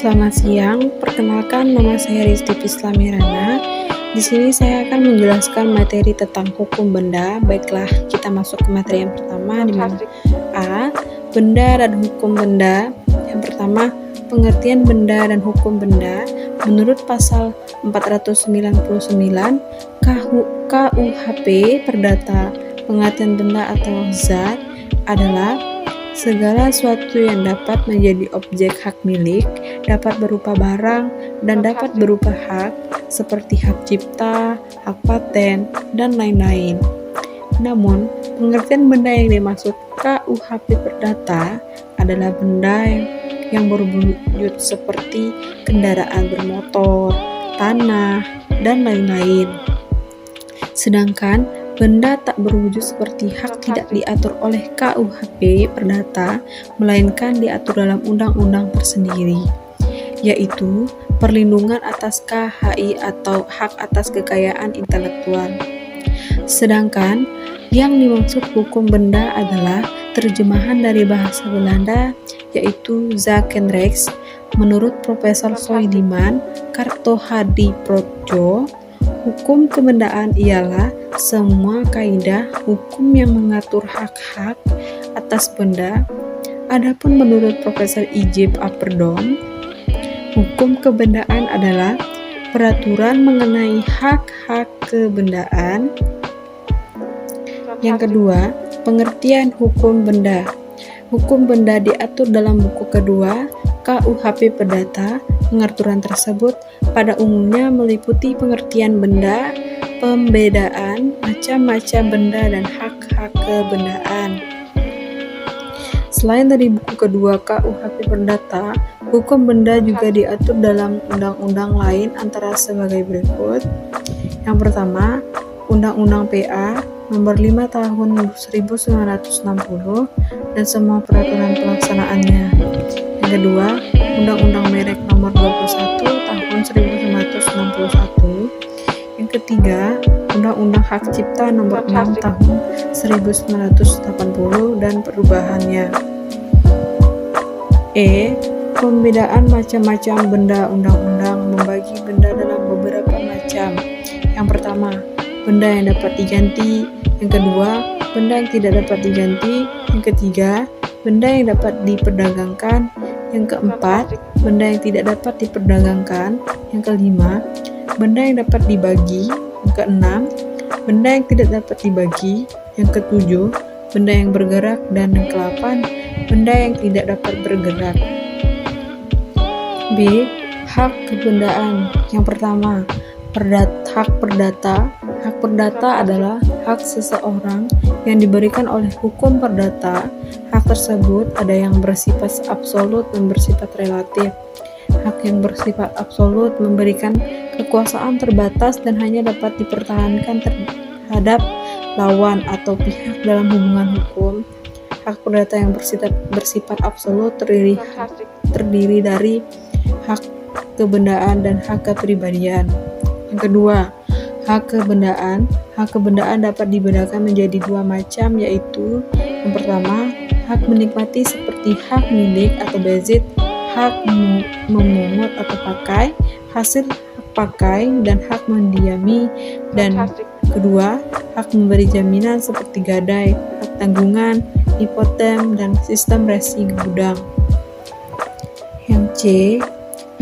Selamat siang, perkenalkan nama saya Risti Pislamirana. Di sini saya akan menjelaskan materi tentang hukum benda. Baiklah, kita masuk ke materi yang pertama di mana A. Benda dan hukum benda. Yang pertama, pengertian benda dan hukum benda. Menurut pasal 499 KUHP Perdata, pengertian benda atau zat adalah segala sesuatu yang dapat menjadi objek hak milik, dapat berupa barang, dan dapat berupa hak, seperti hak cipta, hak paten, dan lain-lain. Namun, pengertian benda yang dimaksud KUHP Perdata adalah benda yang berwujud seperti kendaraan bermotor, tanah, dan lain-lain. Sedangkan benda tak berwujud seperti hak tidak diatur oleh KUHP Perdata, melainkan diatur dalam undang-undang tersendiri, yaitu perlindungan atas KHI atau hak atas kekayaan intelektual. Sedangkan yang dimaksud hukum benda adalah terjemahan dari bahasa Belanda, yaitu zakenrecht. Menurut Profesor Soeidman Kartohadiprodjo, hukum kebendaan ialah semua kaidah hukum yang mengatur hak-hak atas benda. Adapun menurut Profesor Ijib Apperdom, hukum kebendaan adalah peraturan mengenai hak-hak kebendaan. Yang kedua, pengertian hukum benda. Hukum benda diatur dalam buku kedua KUHP Perdata. Pengaturan tersebut pada umumnya meliputi pengertian benda, pembedaan macam-macam benda, dan hak-hak kebendaan. Selain dari buku kedua KUHP Perdata, hukum benda juga diatur dalam undang-undang lain antara sebagai berikut. Yang pertama, Undang-Undang PA Nomor 5 Tahun 1960 dan semua peraturan pelaksanaannya. Yang kedua, Undang-Undang Merek Nomor 21 Tahun 1961. Yang ketiga, Undang-Undang Hak Cipta Nomor 6 Tahun 1980 dan perubahannya. E. Pembedaan macam-macam benda. Undang-undang membagi benda dalam beberapa macam. Yang pertama, benda yang dapat diganti. Yang kedua, benda yang tidak dapat diganti. Yang ketiga, benda yang dapat diperdagangkan. Yang keempat, benda yang tidak dapat diperdagangkan. Yang kelima, benda yang dapat dibagi. Yang keenam, benda yang tidak dapat dibagi. Yang ketujuh, benda yang bergerak. Dan yang kedelapan, benda yang tidak dapat bergerak. B. Hak kebendaan. Yang pertama, hak perdata. Hak perdata adalah hak seseorang yang diberikan oleh hukum perdata. Hak tersebut ada yang bersifat absolut dan bersifat relatif. Hak yang bersifat absolut memberikan kekuasaan terbatas dan hanya dapat dipertahankan terhadap lawan atau pihak dalam hubungan hukum. Hak perdata yang bersifat absolut terdiri dari hak kebendaan dan hak kepribadian. Yang kedua, hak kebendaan. Hak kebendaan dapat dibedakan menjadi dua macam, yaitu yang pertama, hak menikmati seperti hak milik atau bezit, hak memungut atau pakai, hasil hak pakai, dan hak mendiami. Dan kedua, hak memberi jaminan seperti gadai, hak tanggungan, hipotem, dan sistem resi gudang. Yang C.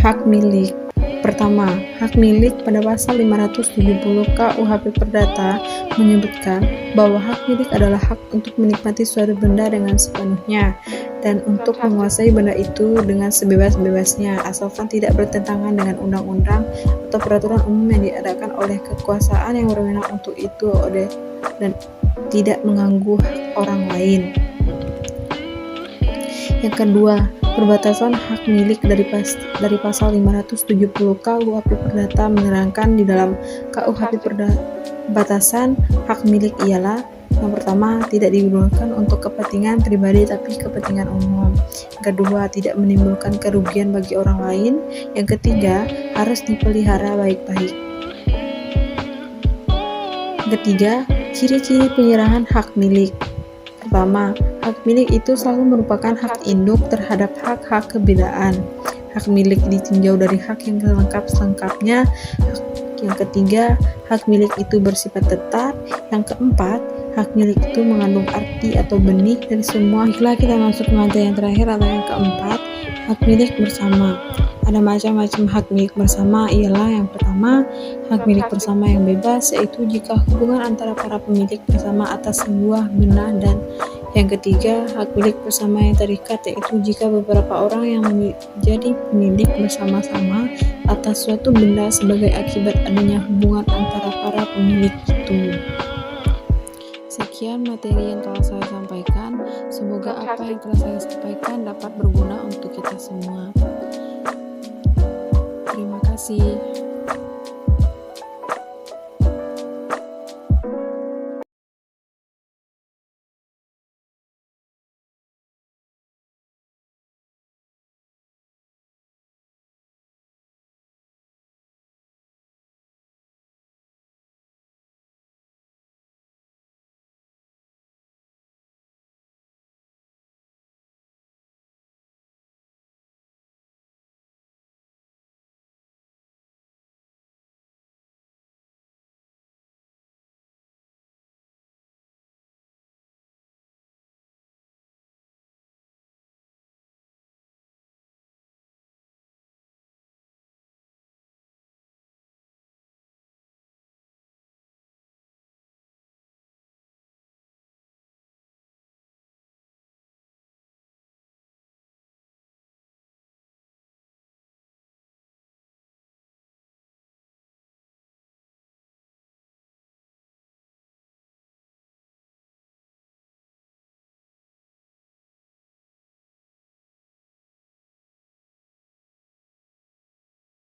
Hak milik. Pertama, hak milik pada pasal 570 KUHP Perdata menyebutkan bahwa hak milik adalah hak untuk menikmati suatu benda dengan sepenuhnya dan untuk menguasai benda itu dengan sebebas-bebasnya, asalkan tidak bertentangan dengan undang-undang atau peraturan umum yang diadakan oleh kekuasaan yang berwenang untuk itu dan tidak mengganggu hak orang lain. Yang kedua, perbatasan hak milik dari pasal 570 KUHP Perdata menerangkan di dalam KUHP batasan hak milik ialah yang pertama, tidak digunakan untuk kepentingan pribadi tapi kepentingan umum. Yang kedua, tidak menimbulkan kerugian bagi orang lain. Yang ketiga, harus dipelihara baik-baik. Yang ketiga, ciri-ciri penyerahan hak milik. Pertama, hak milik itu selalu merupakan hak induk terhadap hak-hak kebendaan. hak milik ditinjau dari hak yang selengkap-selengkapnya. Yang ketiga, hak milik itu bersifat tetap. Yang keempat, hak milik itu mengandung arti atau benih dari semua. Bila kita masuk ke materi yang terakhir atau yang keempat, hak milik bersama. Ada macam-macam hak milik bersama, ialah yang pertama, hak milik bersama yang bebas, yaitu jika hubungan antara para pemilik bersama atas sebuah benda, dan yang ketiga, hak milik bersama yang terikat, yaitu jika beberapa orang yang menjadi pemilik bersama-sama atas suatu benda sebagai akibat adanya hubungan antara para pemilik itu. Sekian materi yang telah saya sampaikan. Semoga apa yang telah saya sampaikan dapat berguna untuk kita semua. Terima kasih.